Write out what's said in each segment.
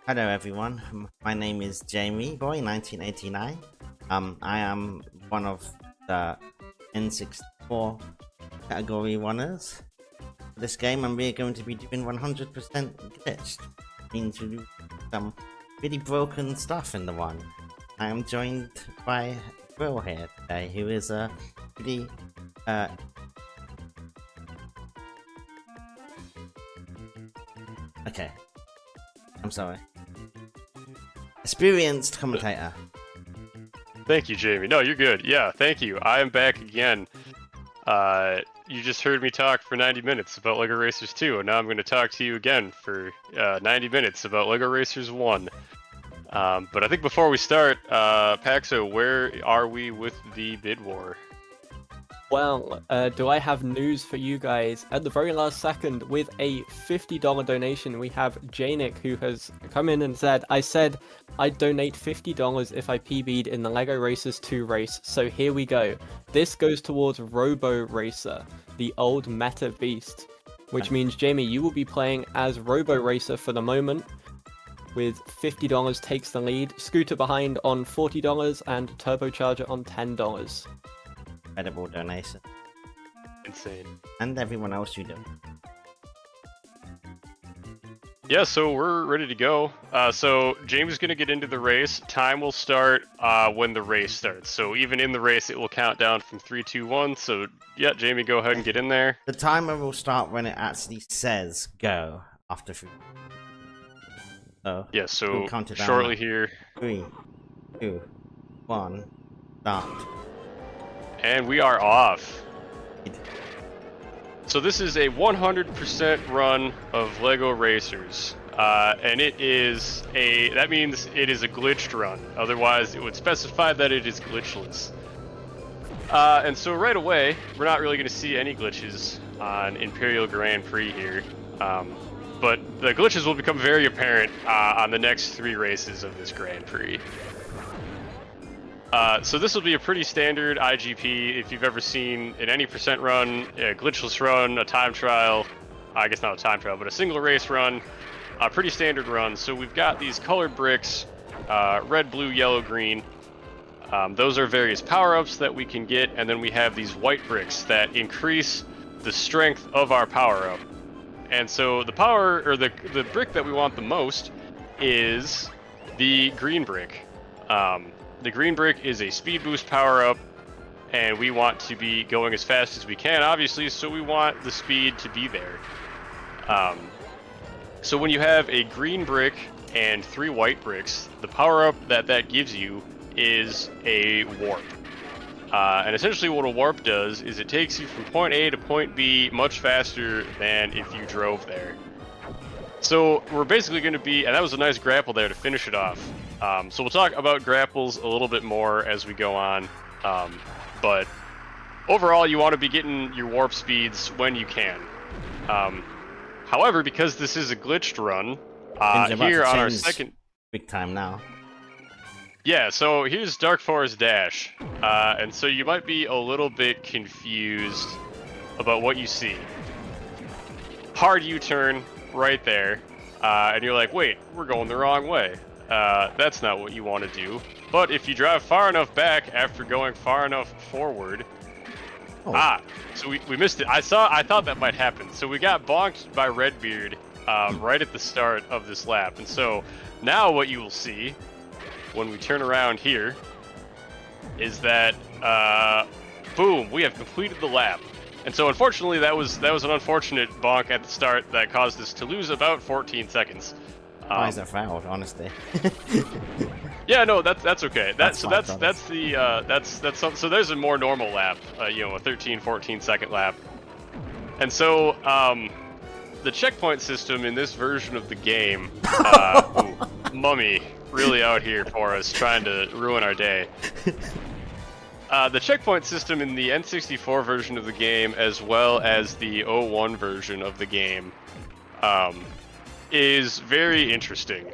Hello everyone, my name is Jamieboi1989. I am one of the N64 category runners for this game, and we're going to be doing 100% glitched. Means we do some really broken stuff in the one. I am joined by Will here today, who is a really okay, I'm sorry. Experienced commentator. Thank you, Jamie. No, you're good. Yeah, thank you. I am back again. You just heard me talk for 90 minutes about LEGO Racers 2, and now I'm going to talk to you again for 90 minutes about LEGO Racers 1. But I think before we start, Paxo, where are we with the bid war? Well, do I have news for you guys? At the very last second, with a $50 donation, we have Janik, who has come in and said, I said I'd donate $50 if I PB'd in the LEGO Racers 2 race, so here we go. This goes towards Robo Racer, the old meta beast, which means, Jamie, you will be playing as Robo Racer for the moment, with $50 takes the lead, Scooter behind on $40, and Turbocharger on $10. Incredible donation. Insane. And everyone else you do. Yeah, so we're ready to go. So James is going to get into the race. Time will start when the race starts. So even in the race, it will count down from 3, 2, 1. So yeah, Jamie, go ahead and get in there. The timer will start when it actually says go after 3. So yeah, so we'll count it down shortly now. here. 3, 2, 1, start. And we are off. So this is a 100% run of LEGO Racers, and that means it is a glitched run. Otherwise, it would specify that it is glitchless. And so right away, we're not really going to see any glitches on Imperial Grand Prix here, but the glitches will become very apparent on the next 3 races of this Grand Prix. So this will be a pretty standard IGP if you've ever seen in any percent run, a glitchless run, a time trial, I guess not a time trial, but a single race run, a pretty standard run. So we've got these colored bricks, red, blue, yellow, green. Those are various power-ups that we can get, and then we have these white bricks that increase the strength of our power-up. And so the the brick that we want the most is the green brick. The green brick is a speed boost power-up, and we want to be going as fast as we can, obviously, so we want the speed to be there. So when you have a green brick and 3 white bricks, the power-up that gives you is a warp. And essentially what a warp does is it takes you from point A to point B much faster than if you drove there. So we're basically going to be, and that was a nice grapple there to finish it off. So we'll talk about grapples a little bit more as we go on, but overall you want to be getting your warp speeds when you can. However, because this is a glitched run, here on our second... Big time now. Yeah, so here's Dark Forest Dash, and so you might be a little bit confused about what you see. Hard U-turn right there, and you're like, wait, we're going the wrong way. That's not what you want to do. But if you drive far enough back after going far enough forward... Oh. So we missed it. I thought that might happen. So we got bonked by Redbeard right at the start of this lap. And so now what you will see when we turn around here is that, boom, we have completed the lap. And so unfortunately that was an unfortunate bonk at the start that caused us to lose about 14 seconds. Why is that fouled, honestly? Yeah, no, that's okay. So there's a more normal lap, a 13, 14 second lap. And so the checkpoint system in this version of the game, Mummy really out here for us, trying to ruin our day. The checkpoint system in the N64 version of the game, as well as the 01 version of the game, is very interesting.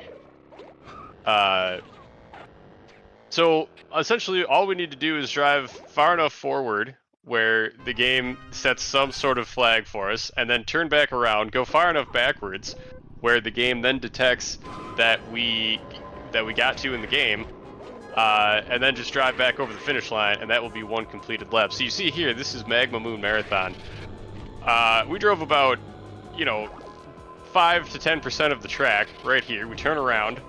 So essentially all we need to do is drive far enough forward where the game sets some sort of flag for us, and then turn back around, go far enough backwards where the game then detects that we got to in the game, and then just drive back over the finish line, and that will be one completed lap. So you see here, this is Magma Moon Marathon. We drove about, 5 to 10% of the track right here. We turn around,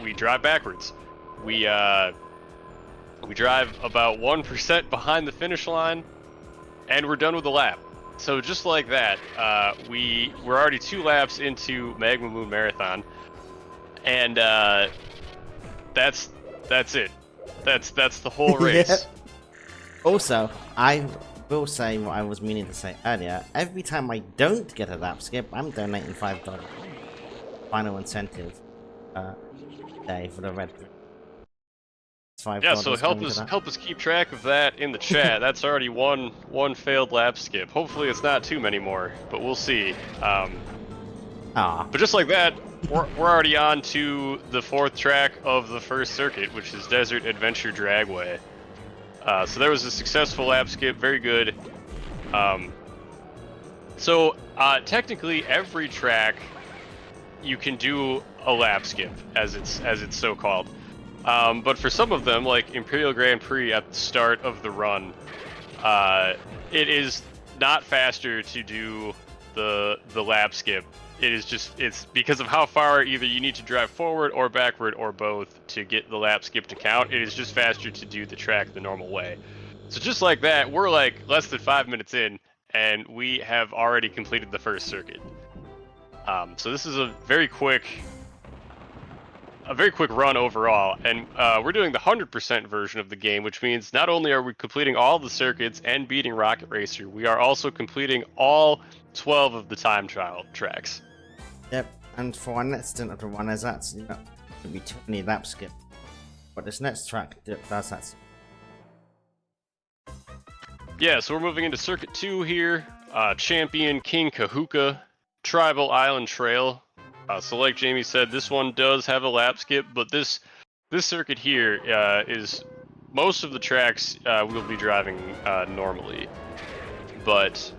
we drive backwards. We drive about 1% behind the finish line, and we're done with the lap. So just like that, we're already 2 laps into Magma Moon Marathon, and that's it. That's the whole race. Yeah. Also, I will say what I was meaning to say earlier. Every time I don't get a lap skip, I'm donating $5. Final incentive day for the red. $5 Yeah, so help going to that. us keep track of that in the chat. That's already one failed lap skip. Hopefully it's not too many more, but we'll see. But just like that, we're already on to the 4th track of the first circuit, which is Desert Adventure Dragway. So there was a successful lap skip, very good. Technically, every track you can do a lap skip, as it's so called. But for some of them, like Imperial Grand Prix at the start of the run, it is not faster to do the lap skip. It's because of how far either you need to drive forward or backward or both to get the lap skip to count. It is just faster to do the track the normal way. So just like that, we're like less than 5 minutes in, and we have already completed the first circuit. So this is a very quick run overall, and we're doing the 100% version of the game, which means not only are we completing all the circuits and beating Rocket Racer, we are also completing all 12 of the time trial tracks. Yep, and for our next stint of the run, there's actually not going to be too many lap skip. But this next track does that. Yeah, so we're moving into Circuit 2 here. Champion King Kahuka, Tribal Island Trail. So like Jamie said, this one does have a lap skip, but this circuit here is most of the tracks we'll be driving normally. But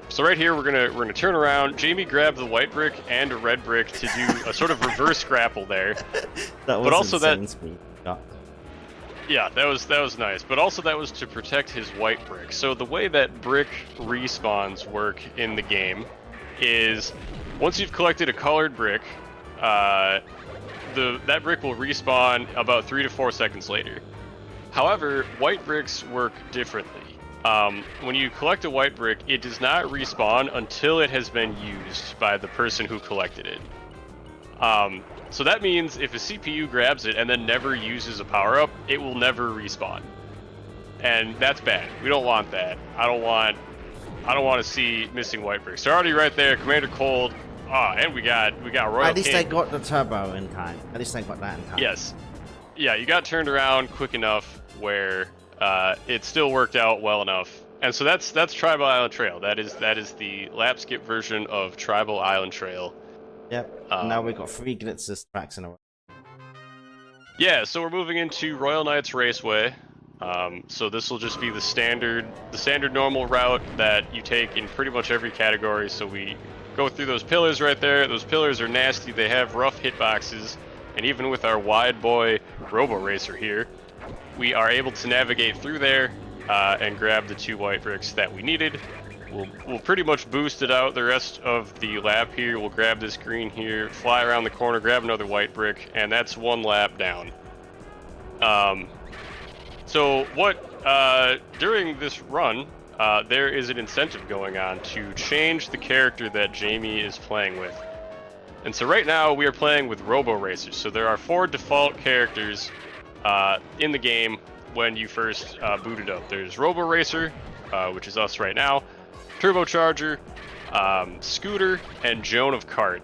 so right here we're gonna turn around. Jamie grabbed the white brick and a red brick to do a sort of reverse grapple there. That was but also insane that speed. Yeah. Yeah, that was nice, but also that was to protect his white brick. So the way that brick respawns work in the game is once you've collected a colored brick, that brick will respawn about 3 to 4 seconds later. However, white bricks work differently. When you collect a white brick, it does not respawn until it has been used by the person who collected it. So that means if a CPU grabs it and then never uses a power-up, it will never respawn. And that's bad. We don't want that. I don't want to see missing white bricks. They're already right there. Commander Cold. And we got Royal At least King. they got the turbo in time. At least they got that in time. Yes. Yeah, you got turned around quick enough where it still worked out well enough. And so that's Tribal Island Trail. That is the lap skip version of Tribal Island Trail. Yep. Now we've got 3 glitzers tracks in a row. Yeah, so we're moving into Royal Knights Raceway. So this will just be the standard normal route that you take in pretty much every category. So we go through those pillars right there. Those pillars are nasty. They have rough hitboxes. And even with our wide boy Robo Racer here, we are able to navigate through there and grab the 2 white bricks that we needed. We'll pretty much boost it out the rest of the lap here. We'll grab this green here, fly around the corner, grab another white brick, and that's 1 lap down. So during this run, there is an incentive going on to change the character that Jamie is playing with. And so right now we are playing with Robo Racers. So there are 4 default characters in the game when you first boot it up. There's Robo Racer, which is us right now, Turbocharger, Scooter, and Joan of Cart.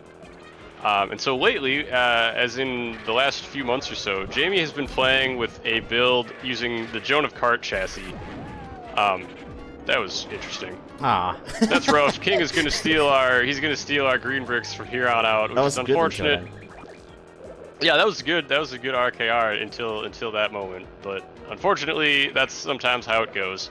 And so lately, as in the last few months or so, Jamie has been playing with a build using the Joan of Cart chassis. That was interesting. That's rough. King is gonna steal our green bricks from here on out, which is unfortunate. Yeah, that was good. That was a good RKR until that moment, but unfortunately, that's sometimes how it goes.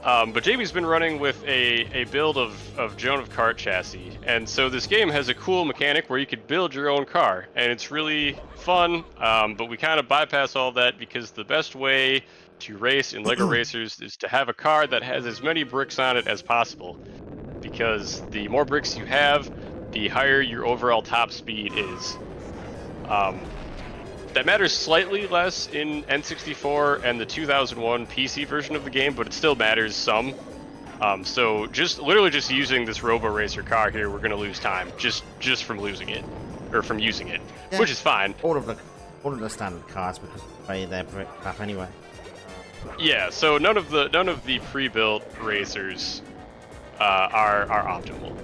But Jamie's been running with a build of Joan of Cart chassis, and so this game has a cool mechanic where you could build your own car, and it's really fun. But we kind of bypass all that because the best way to race in LEGO Racers is to have a car that has as many bricks on it as possible, because the more bricks you have, the higher your overall top speed is. That matters slightly less in N64 and the 2001 PC version of the game, but it still matters some. So literally just using this Robo Racer car here, we're gonna lose time just from losing it, or from using it, Yeah. which is fine. All of the standard cars because of the way they're brick up anyway. Yeah. So none of the pre-built racers are optimal.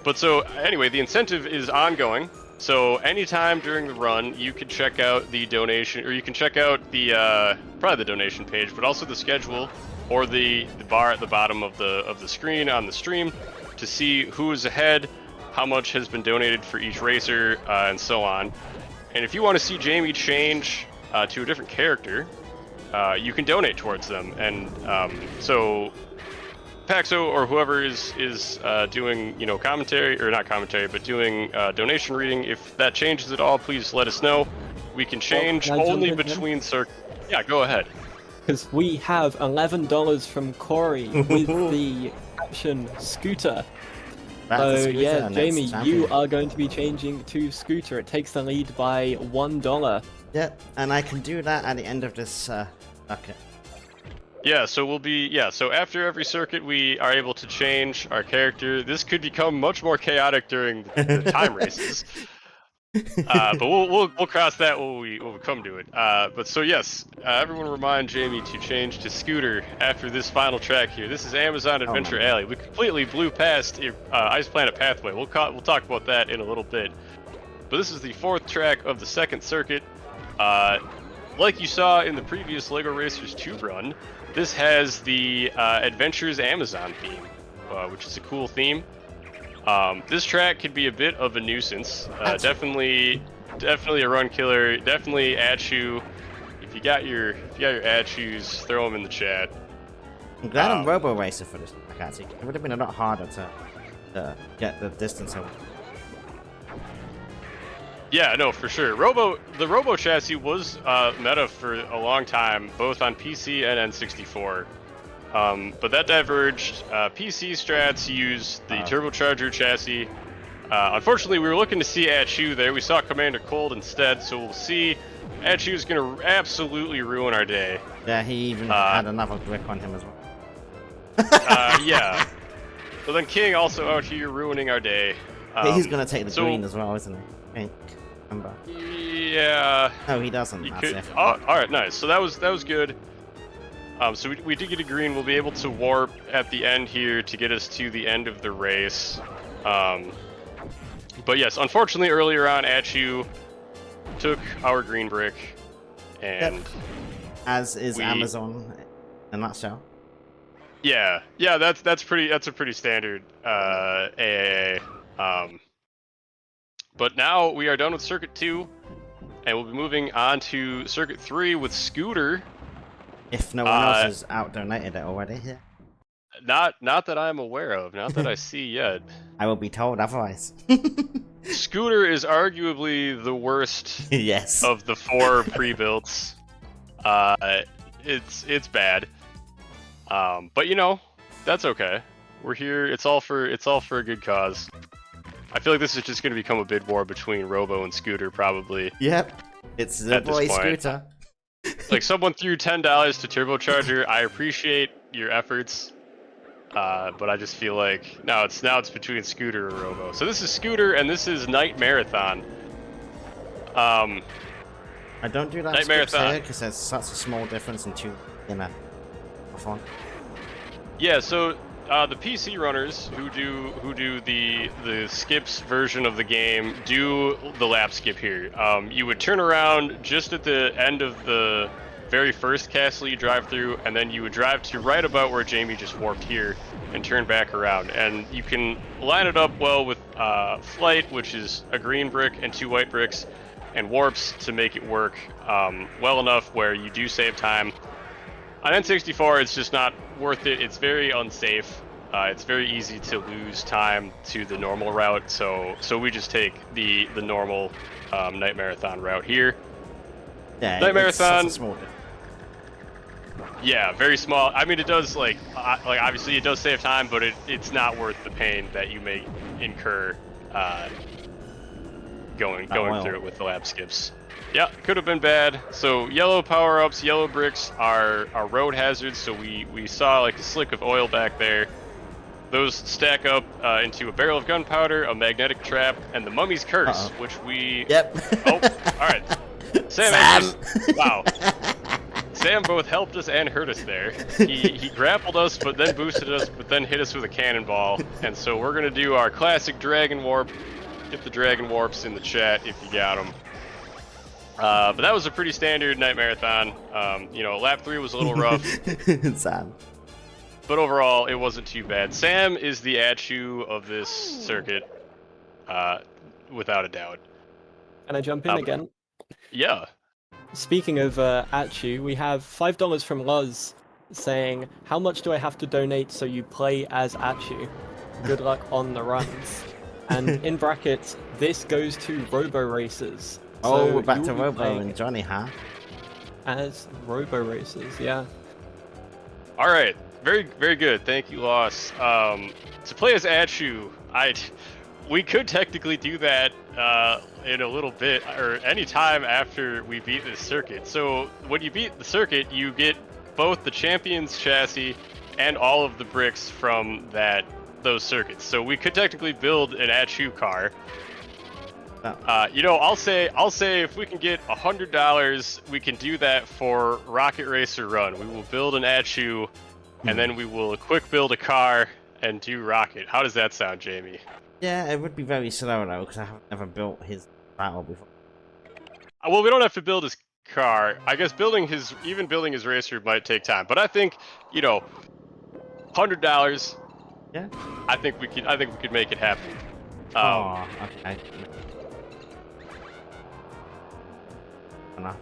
But so anyway, the incentive is ongoing. So anytime during the run, you can check out the donation, or you can check out the probably the donation page, but also the schedule or the bar at the bottom of the screen on the stream to see who is ahead, how much has been donated for each racer, and so on. And if you want to see Jamie change to a different character, you can donate towards them. And so Paxo or whoever is doing, you know, commentary, or not commentary, but doing donation reading, if that changes at all, please let us know. We can change Can I jump only in then? between Yeah, go ahead. Because we have $11 from Corey with the caption Scooter. That's So the Scooter yeah, and Jamie, that's you champion. are going to be changing to Scooter. It takes the lead by $1. Yep, and I can do that at the end of this bucket. Yeah, so so after every circuit we are able to change our character. This could become much more chaotic during the time races. But we'll cross that when we come to it. But so yes, everyone remind Jamie to change to Scooter after this final track here. This is Amazon Adventure man. Alley. We completely blew past Ice Planet Pathway. We'll talk about that in a little bit. But this is the fourth track of the second circuit. Like you saw in the previous LEGO Racers 2 run, this has the Adventures Amazon theme, which is a cool theme. This track can be a bit of a nuisance. Definitely a run killer. Definitely ad shoe. If you got your ad shoes, throw them in the chat. I'm glad I'm Robo Racer for this track, actually. It would have been a lot harder to get the distance over. Yeah, no, for sure. The Robo chassis was meta for a long time, both on PC and N64. But that diverged. PC strats use the turbocharger chassis. Unfortunately, we were looking to see Achu there. We saw Commander Cold instead, so we'll see. Achu is going to absolutely ruin our day. Yeah, he even had another brick on him as well. Yeah. So then King also out here ruining our day. He's gonna take the green as well, isn't he? Pink. Remember? Yeah. No, he doesn't. You That's could. it. Oh, all right, nice. So that was good. So we did get a green. We'll be able to warp at the end here to get us to the end of the race. But yes, unfortunately, earlier on, Achu took our green brick, and as is Amazon in a nutshell. Yeah, that's a pretty standard AAA. But now we are done with Circuit 2, and we'll be moving on to Circuit 3 with Scooter. If no one else has out-donated it already, yeah. Not that I'm aware of, not that I see yet. I will be told otherwise. Scooter is arguably the worst yes. of the 4 pre-builts. It's bad. But you know, that's okay. We're here. It's all for a good cause. I feel like this is just going to become a bid war between Robo and Scooter, probably. Yep. It's the boy Scooter. Like, someone threw $10 to Turbocharger. I appreciate your efforts, but I just feel like now it's between Scooter and Robo. So this is Scooter, and this is Night Marathon. I don't do that Night Marathon because there's such a small difference in two fun. Yeah, so the PC runners who do the skips version of the game do the lap skip here. You would turn around just at the end of the very first castle you drive through, and then you would drive to right about where Jamie just warped here and turn back around. And you can line it up well with flight, which is a green brick and 2 white bricks, and warps to make it work well enough where you do save time. On N64, it's just not worth it. It's very unsafe. It's very easy to lose time to the normal route, so we just take the normal Night Marathon route here. Yeah, Night it's such Marathon. a small difference. Yeah, very small. I mean, it does like obviously it does save time, but it's not worth the pain that you may incur going through it with the lap skips. Yeah, could have been bad. So yellow power-ups, yellow bricks are road hazards. So we saw like a slick of oil back there. Those stack up into a barrel of gunpowder, a magnetic trap, and the mummy's curse, which we. Yep. Oh, all right. Sam. Wow. Sam both helped us and hurt us there. He grappled us, but then boosted us, but then hit us with a cannonball. And so we're gonna do our classic dragon warp. Get the dragon warps in the chat if you got them. But that was a pretty standard night marathon. You know, lap 3 was a little rough. Sam. But overall, it wasn't too bad. Sam is the Achu of this circuit, without a doubt. Can I jump in again? Yeah. Speaking of Achu, we have $5 from Luz saying, "How much do I have to donate so you play as Achu? Good luck on the runs." And in brackets, this goes to Robo Racers. Oh, So we're back you to will be Robo playing and Johnny, huh? as Robo Racers, yeah. All right. Very, very good. Thank you, Loss. To play as Achu, we could technically do that in a little bit, or any time after we beat this circuit. So when you beat the circuit, you get both the Champions chassis and all of the bricks from those circuits. So we could technically build an Achu car. You know, I'll say if we can get $100, we can do that for Rocket Racer Run. We will build an Achu, and then we will quick build a car and do Rocket. How does that sound, Jamie? Yeah, it would be very slow though, because I have never built his battle before. Well, we don't have to build his car. I guess building his racer might take time, but I think, you know, $100. Yeah. I think we could make it happen. Oh, okay. Enough.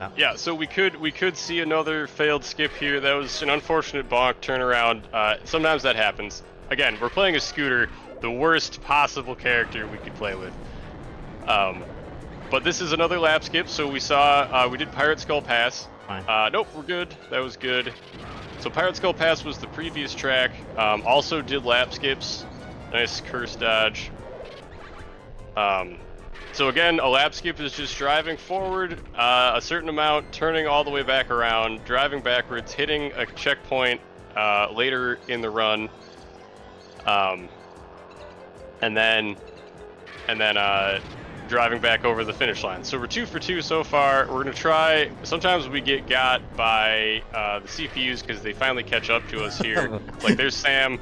No. Yeah, so we could see another failed skip here. That was an unfortunate bonk turnaround. Sometimes that happens. Again, we're playing a Scooter, the worst possible character we could play with. But this is another lap skip, so we saw, we did Pirate Skull Pass. Fine. Nope, we're good. That was good. So Pirate Skull Pass was the previous track. Also did lap skips. Nice curse dodge. So again, a lap skip is just driving forward a certain amount, turning all the way back around, driving backwards, hitting a checkpoint later in the run, and then driving back over the finish line. So we're 2 for 2 so far. We're gonna try. Sometimes we get got by the CPUs because they finally catch up to us here. Like there's Sam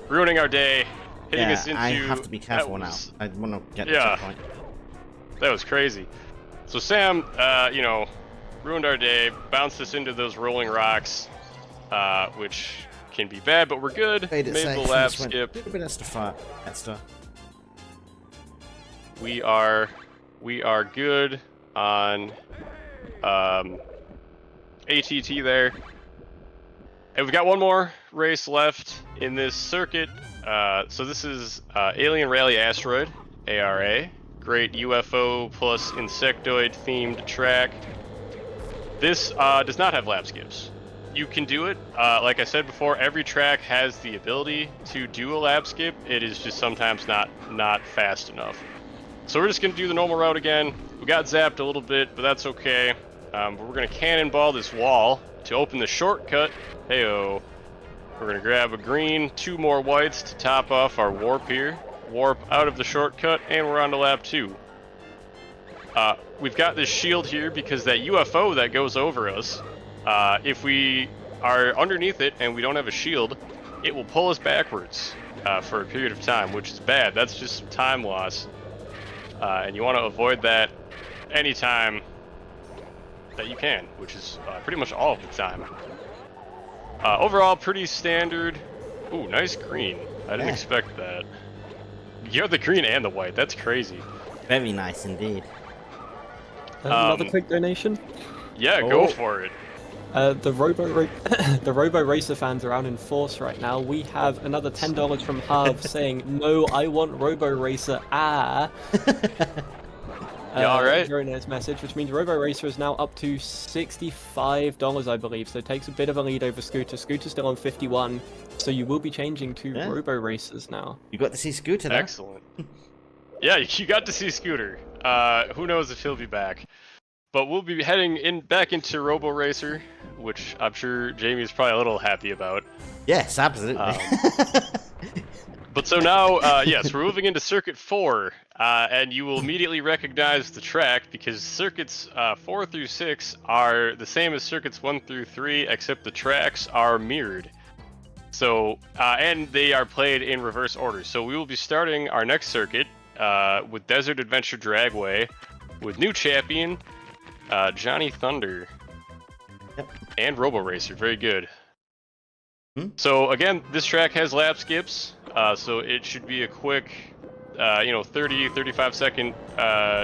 ruining our day, hitting us into. I have to be careful now. I want to get the checkpoint. That was crazy. So Sam, you know, ruined our day, bounced us into those rolling rocks, which can be bad, but we're good. Made the lap skip. A bit extra. We are good on ATT there. And we've got one more race left in this circuit. So this is Alien Rally Asteroid, ARA. Great UFO plus insectoid themed track. This does not have lap skips. You can do it. Like I said before, every track has the ability to do a lap skip. It is just sometimes not fast enough. So we're just gonna do the normal route again. We got zapped a little bit, but that's okay. But we're gonna cannonball this wall to open the shortcut. Heyo. We're gonna grab a green, 2 more whites to top off our warp here. Warp out of the shortcut, and we're on to lap 2. We've got this shield here because that UFO that goes over us, if we are underneath it and we don't have a shield, it will pull us backwards for a period of time, which is bad. That's just some time loss. And you want to avoid that anytime that you can, which is pretty much all of the time. Overall, pretty standard. Ooh, nice green. I didn't expect that. You have the green and the white. That's crazy. Very nice indeed. Another quick donation? Yeah, go for it. The the Robo Racer fans are out in force right now. We have another $10 from Harv saying, "No, I want Robo Racer." Yeah, all right. Very nice message, which means Robo Racer is now up to $65, I believe. So it takes a bit of a lead over Scooter. Scooter's still on 51, so you will be changing to Robo Racers now. You got to see Scooter, though. Excellent. Yeah, you got to see Scooter. Who knows if he'll be back? But we'll be heading back into Robo Racer, which I'm sure Jamie is probably a little happy about. Yes, absolutely. But so now, yes, we're moving into Circuit 4, and you will immediately recognize the track because Circuits 4 through 6 are the same as Circuits 1 through 3, except the tracks are mirrored. So, and they are played in reverse order. So we will be starting our next circuit with Desert Adventure Dragway, with new champion, Johnny Thunder, and Robo Racer. Very good. So again, this track has lap skips, so it should be a quick, 30, 35 second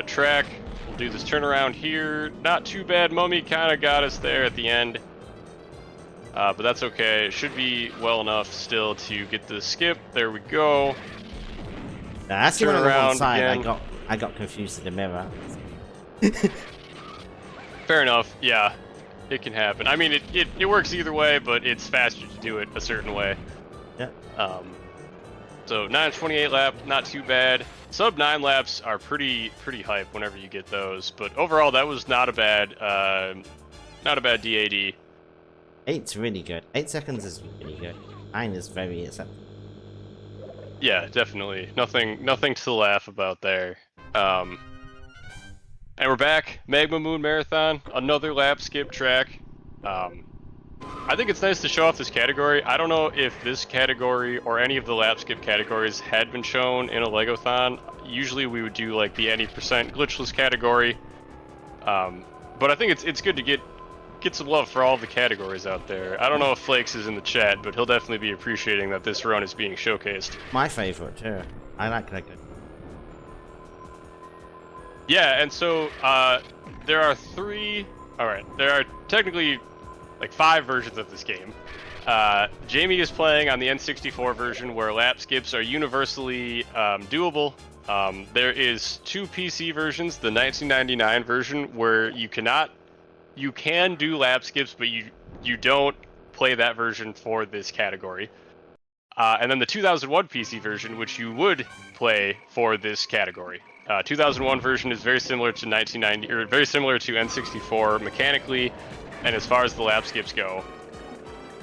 track. We'll do this turnaround here. Not too bad. Mummy kind of got us there at the end, but that's okay. It should be well enough still to get the skip. There we go. That's Turn around again. I got confused in the mirror. Fair enough. Yeah. It can happen. I mean, it works either way, but it's faster to do it a certain way. Yeah. So 9:28 lap, not too bad. Sub 9 laps are pretty hype whenever you get those. But overall, that was not a bad DAD. 8's really good. 8 seconds is really good. 9 is very acceptable. Yeah, definitely. Nothing to laugh about there. And we're back. Magma Moon Marathon, another lap skip track. I think it's nice to show off this category. I don't know if this category or any of the lap skip categories had been shown in a LEGOthon. Usually we would do like the any percent glitchless category. But I think it's good to get some love for all of the categories out there. I don't know if Flakes is in the chat, but he'll definitely be appreciating that this run is being showcased. My favorite too. I like that good. Yeah, and so there are there are technically like 5 versions of this game. Jamie is playing on the N64 version where lap skips are universally doable. There is 2 PC versions, the 1999 version where you can do lap skips, but you don't play that version for this category. And then the 2001 PC version, which you would play for this category. 2001 version is very similar to 1990, or very similar to N64 mechanically, and as far as the lap skips go.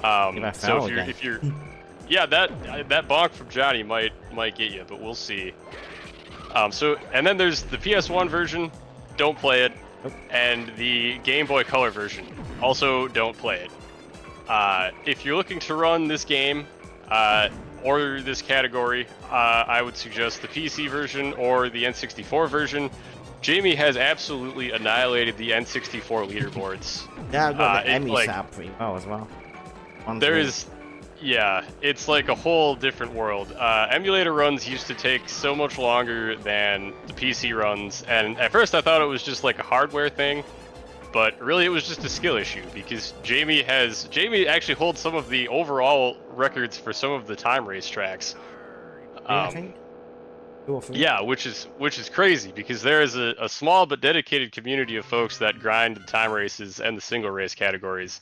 So if you're, yeah, that bonk from Johnny might get you, but we'll see. And then there's the PS1 version, don't play it, and the Game Boy Color version, also don't play it. If you're looking to run this game, or this category, I would suggest the PC version or the N64 version. Jamie has absolutely annihilated the N64 leaderboards. Yeah, I've got the Emmy set up pretty well as well. Yeah, it's like a whole different world. Emulator runs used to take so much longer than the PC runs, and at first I thought it was just like a hardware thing, but really it was just a skill issue because Jamie actually holds some of the overall records for some of the time race tracks. Yeah, which is crazy because there is a small but dedicated community of folks that grind the time races and the single race categories.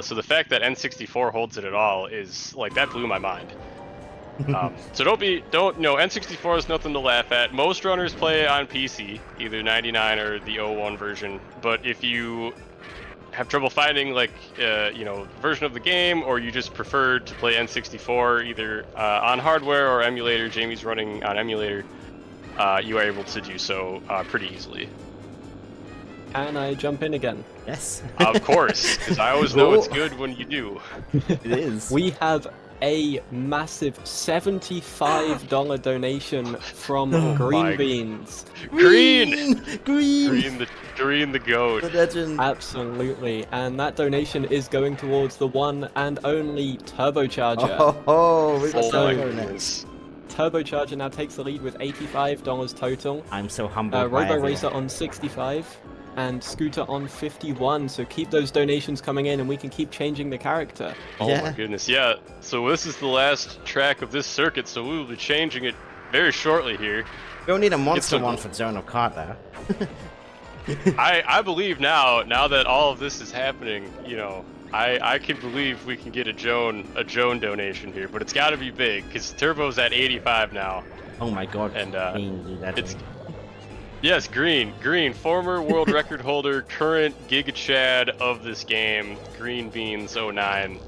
So the fact that N64 holds it at all is like, that blew my mind. So N64 is nothing to laugh at. Most runners play on PC, either 99 or the 01 version. But if you have trouble finding version of the game, or you just prefer to play N64 either on hardware or emulator, Jamie's running on emulator, you are able to do so pretty easily. Can I jump in again? Yes. Of course, because I always know it's good when you do. It is. We have a massive $75 donation from Green Beans. Green the goat. The legend. Absolutely, and that donation is going towards the one and only Turbocharger. We got Turbo next. Turbocharger now takes the lead with $85 total. I'm so humbled. Robo Racer on 65. and Scooter on 51. So keep those donations coming in, and we can keep changing the character. Oh Yeah. my goodness, yeah. So this is the last track of this circuit, so we will be changing it very shortly here. We don't need a monster a- one for Joan of Card though. I believe now that all of this is happening, you know, I can believe we can get a Joan donation here, but it's got to be big because Turbo's at 85 now. Oh my god. And it's yes, Green, former world record holder, current Giga Chad of this game, Green Beans 09.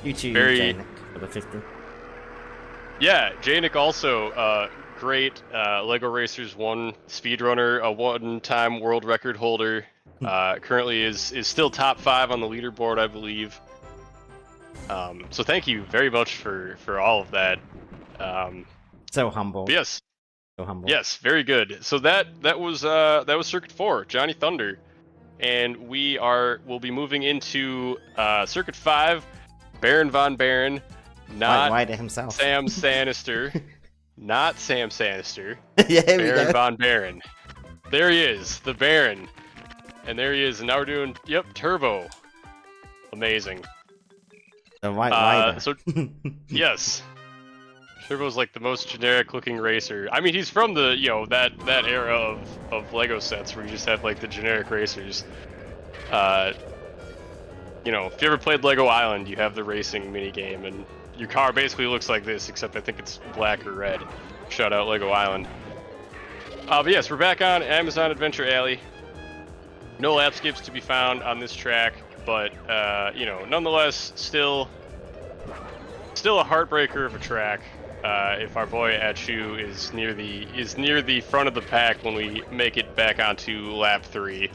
you too, very- Janik, for the 50. Yeah, Janik also great Lego Racers 1 speedrunner, a one-time world record holder. Currently is still top 5 on the leaderboard, I believe. So thank you very much for all of that. So humble. But yes, So humble. yes, very good. So that was Circuit 4, Johnny Thunder, and we'll be moving into Circuit 5, Baron Von Baron, not Ryder himself. Sam Sanister, not Sam Sanister. Yeah, here we Baron go. Von Baron. There he is, the Baron. And there he is, and now we're doing, yep, Turbo. Amazing. The White Rider. So, yes. Turbo's like the most generic looking racer. I mean, he's from the, you know, that era of Lego sets where you just have like the generic racers. You know, if you ever played Lego Island, you have the racing minigame, and your car basically looks like this, except I think it's black or red. Shout out Lego Island. But yes, we're back on Amazon Adventure Alley. No lap skips to be found on this track, but you know, nonetheless, still a heartbreaker of a track. If our boy Achu is near the front of the pack when we make it back onto lap 3.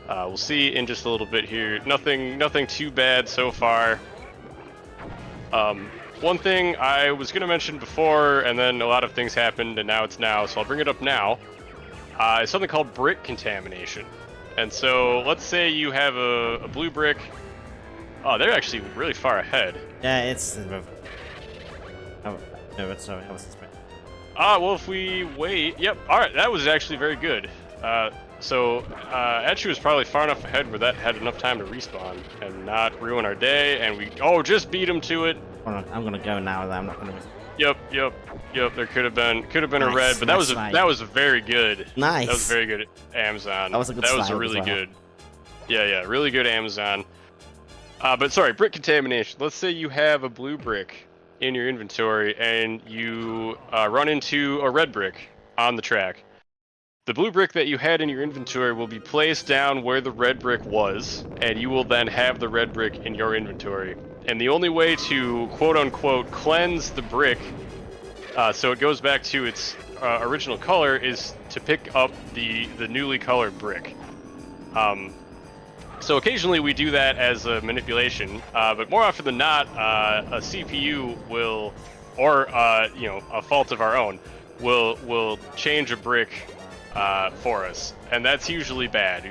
We'll see in just a little bit here. Nothing too bad so far. One thing I was going to mention before, and then a lot of things happened, and now it's now, so I'll bring it up now. Is something called brick contamination. And so, let's say you have a blue brick. Oh, they're actually really far ahead. Yeah, it's... Oh, no, sorry, I was expecting. Well, if we wait... Yep, alright, that was actually very good. So, Etchu was probably far enough ahead where that had enough time to respawn and not ruin our day, and we... Oh, just beat him to it! I'm gonna go now, though. I'm not gonna... Yep. There could have been a Nice, red, but that was nice that was very good. Nice. That was very good, Amazon. That was a good That was a slide really as well. good. Yeah, really good Amazon. But sorry, brick contamination. Let's say you have a blue brick in your inventory and you run into a red brick on the track. The blue brick that you had in your inventory will be placed down where the red brick was, and you will then have the red brick in your inventory. And the only way to quote-unquote cleanse the brick, so it goes back to its original color, is to pick up the newly colored brick. So occasionally we do that as a manipulation, but more often than not, a CPU will, or you know, a fault of our own, will change a brick for us, and that's usually bad.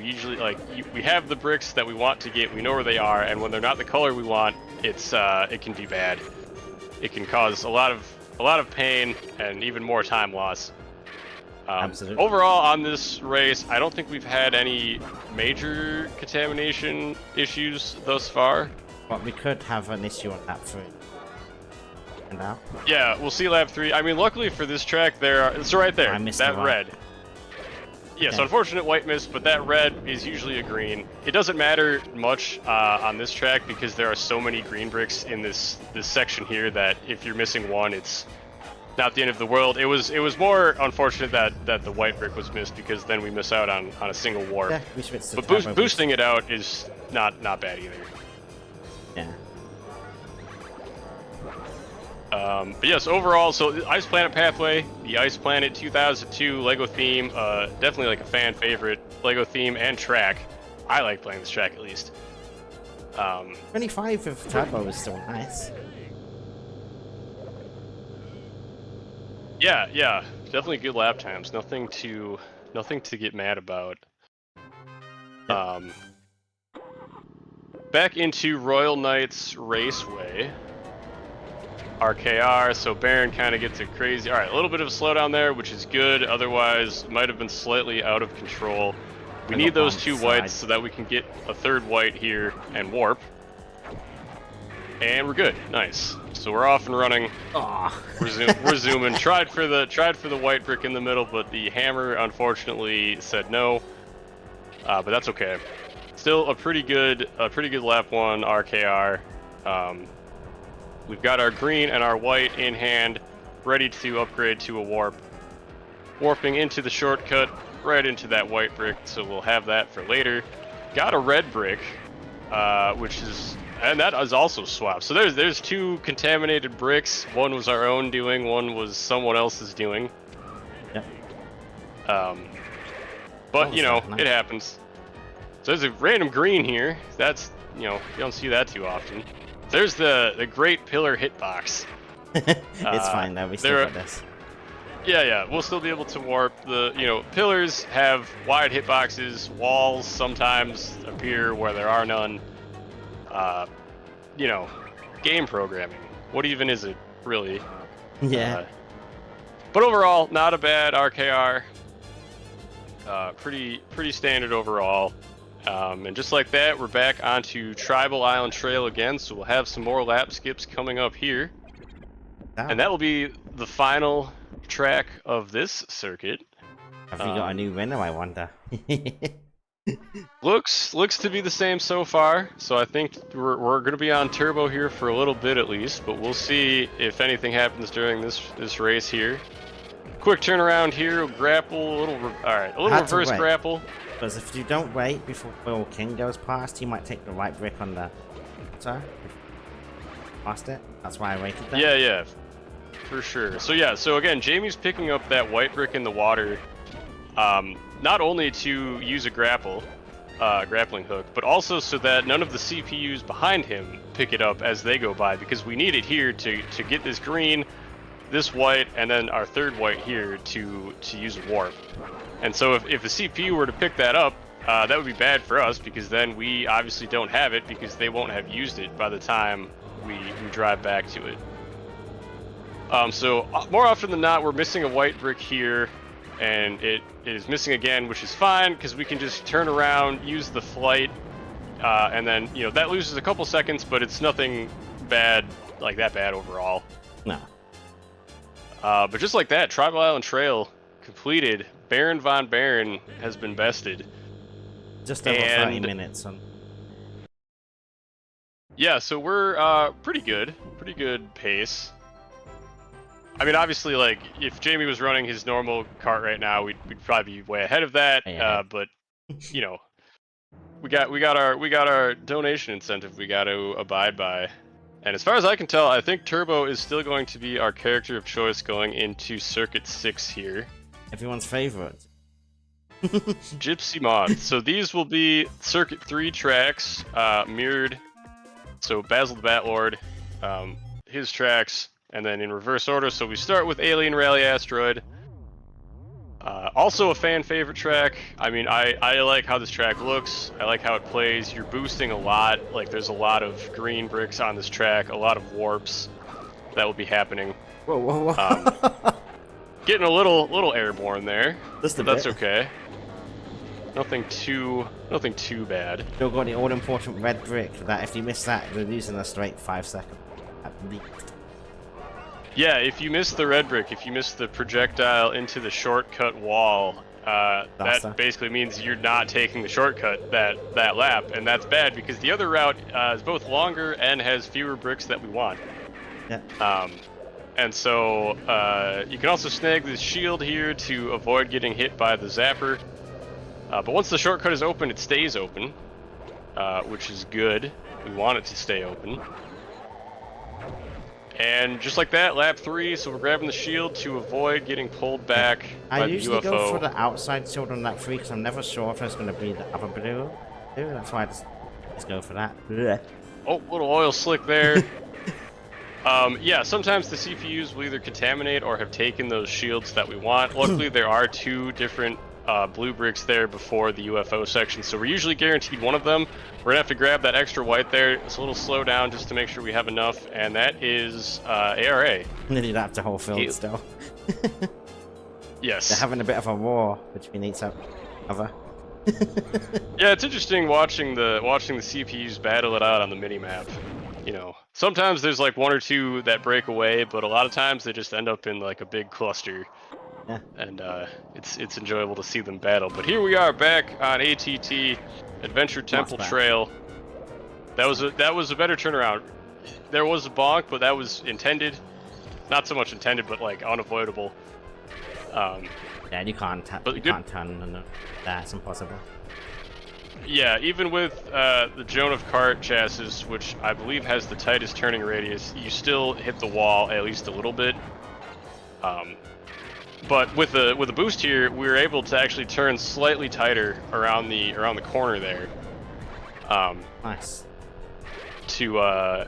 We have the bricks that we want to get, we know where they are, and when they're not the color we want, it can be bad. It can cause a lot of pain and even more time loss. Absolutely. Overall, on this race, I don't think we've had any major contamination issues thus far. But we could have an issue on lap 3. And out. Yeah, we'll see lap 3. I mean, luckily for this track, it's right there. I missed that the white. red. Yes, Okay. unfortunate white miss, but that red is usually a green. It doesn't matter much on this track because there are so many green bricks in this section here that if you're missing one, it's not the end of the world. It was more unfortunate that the white brick was missed because then we miss out on a single warp. Yeah, we switched to But turbo boost. boosting it out is not bad either. Yeah. But yes, overall, so the Ice Planet Pathway, the Ice Planet 2002 LEGO theme, definitely like a fan favorite LEGO theme and track. I like playing this track at least. 25 of turbo is still nice. Yeah, definitely good lap times. Nothing to get mad about. Back into Royal Knights Raceway. RKR, so Baron kind of gets it crazy. Alright, a little bit of a slowdown there, which is good. Otherwise, might have been slightly out of control. We I need got those bombed 2 side. whites so that we can get a 3rd white here and warp. And we're good. Nice. So we're off and running. Oh. We're zooming. Tried for the white brick in the middle, but the hammer unfortunately said no. But that's okay. Still a pretty good lap 1 RKR. We've got our green and our white in hand, ready to upgrade to a warp. Warping into the shortcut, right into that white brick, so we'll have that for later. Got a red brick, and that is also swapped. So there's 2 contaminated bricks. One was our own doing, one was someone else's doing. Yep. But you know, nice. it happens. So there's a random green here. That's, you know, you don't see that too often. There's the great pillar hitbox. It's fine though, we still got this. Yeah, we'll still be able to warp. Pillars have wide hitboxes. Walls sometimes appear where there are none. Game programming. What even is it, really? Yeah. But overall, not a bad RKR. Pretty standard overall. And just like that, we're back onto Tribal Island Trail again, so we'll have some more lap skips coming up here. And that will be the final track of this circuit. Have you got a new winner, I wonder? Looks to be the same so far, so I think we're going to be on turbo here for a little bit at least, but we'll see if anything happens during this race here. Quick turnaround here, grapple, a little reverse grapple. Because if you don't wait before Will King goes past, he might take the right brick on the... Sorry? Past it? That's why I waited there? Yeah, for sure. So again, Jamie's picking up that white brick in the water, not only to use a grappling hook, but also so that none of the CPUs behind him pick it up as they go by, because we need it here to get this green, this white, and then our 3rd white here to use a warp. And so if the CPU were to pick that up, that would be bad for us, because then we obviously don't have it, because they won't have used it by the time we drive back to it. So more often than not, we're missing a white brick here, and it is missing again, which is fine, because we can just turn around, use the flight, and then, that loses a couple seconds, but it's nothing bad, like that bad overall. No. But just like that, Tribal Island Trail completed. Baron Von Baron has been bested. Just over 30 minutes. Yeah, so we're pretty good pace. I mean, obviously, like, if Jamie was running his normal cart right now, we'd probably be way ahead of that. Yeah. But we got our donation incentive we got to abide by. And as far as I can tell, I think Turbo is still going to be our character of choice going into Circuit 6 here. Everyone's favorite. Gypsy Mod. So these will be Circuit 3 tracks, mirrored. So Basil the Batlord, his tracks, and then in reverse order. So we start with Alien Rally Asteroid. Also a fan favorite track. I mean, I like how this track looks. I like how it plays. You're boosting a lot. Like, there's a lot of green bricks on this track, a lot of warps that will be happening. Whoa. Getting a little airborne there. Just a but that's bit. okay. Nothing too bad. Still got the all-important red brick that if you miss that, you're losing a straight 5 seconds at least. Yeah, if you miss the red brick, if you miss the projectile into the shortcut wall, that basically means you're not taking the shortcut that lap, and that's bad because the other route is both longer and has fewer bricks that we want. Yeah. And so you can also snag this shield here to avoid getting hit by the zapper. But once the shortcut is open, it stays open, which is good. We want it to stay open. And just like that, lap 3, so we're grabbing the shield to avoid getting pulled back by the UFO. I usually go for the outside shield on lap 3 because I'm never sure if there's going to be the other blue. That's why I just go for that. Blech. Oh, little oil slick there. Yeah, sometimes the CPUs will either contaminate or have taken those shields that we want. Luckily, there are 2 different blue bricks there before the UFO section, so we're usually guaranteed one of them. We're gonna have to grab that extra white there. It's a little slow down just to make sure we have enough, and that is ARA. Nearly lapped the whole field still. Yes. They're having a bit of a war between each other. Yeah, it's interesting watching the CPUs battle it out on the minimap. You know, sometimes there's like one or two that break away, but a lot of times they just end up in like a big cluster, Yeah. and it's enjoyable to see them battle. But here we are back on ATT Adventure Temple better. Trail. That was a better turnaround. There was a bonk, but that was intended. Not so much intended, but like unavoidable. Yeah, you can't turn. That's impossible. Yeah, even with the Joan of Cart chassis, which I believe has the tightest turning radius, you still hit the wall at least a little bit. But with a boost here, we were able to actually turn slightly tighter around the corner there. Nice. To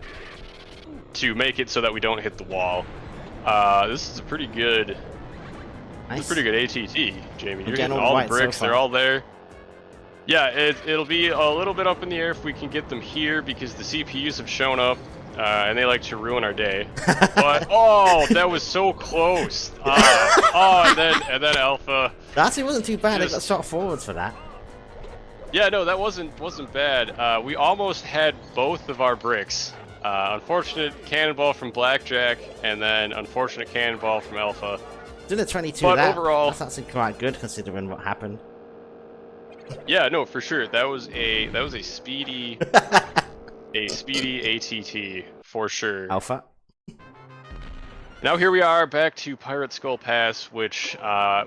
make it so that we don't hit the wall. This is a pretty good. Nice. It's a pretty good ATT, Jamie. You're getting getting all all the right so bricks. far. They're all there. Yeah, it'll be a little bit up in the air if we can get them here because the CPUs have shown up and they like to ruin our day. But oh, that was so close. And then Alpha. That actually wasn't too bad. I got Just- shot forwards for that. Yeah, no, that wasn't bad. We almost had both of our bricks. Unfortunate cannonball from Blackjack, and then unfortunate cannonball from Alpha. Did a 22 But that. overall- That's actually quite good considering what happened. Yeah, no, for sure. That was a speedy ATT for sure. Alpha. Now here we are back to Pirate Skull Pass, which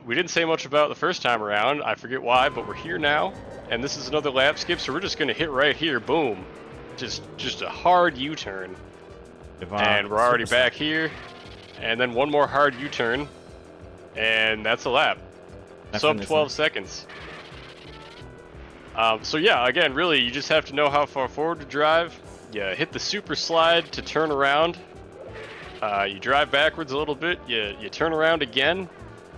we didn't say much about the first time around. I forget why, but we're here now, and this is another lap skip, so we're just gonna hit right here. Boom, just a hard U-turn, and we're already back here, and then one more hard U-turn, and that's a lap. Sub 12 seconds. So yeah, again, really, you just have to know how far forward to drive. You hit the super slide to turn around. You drive backwards a little bit. You turn around again,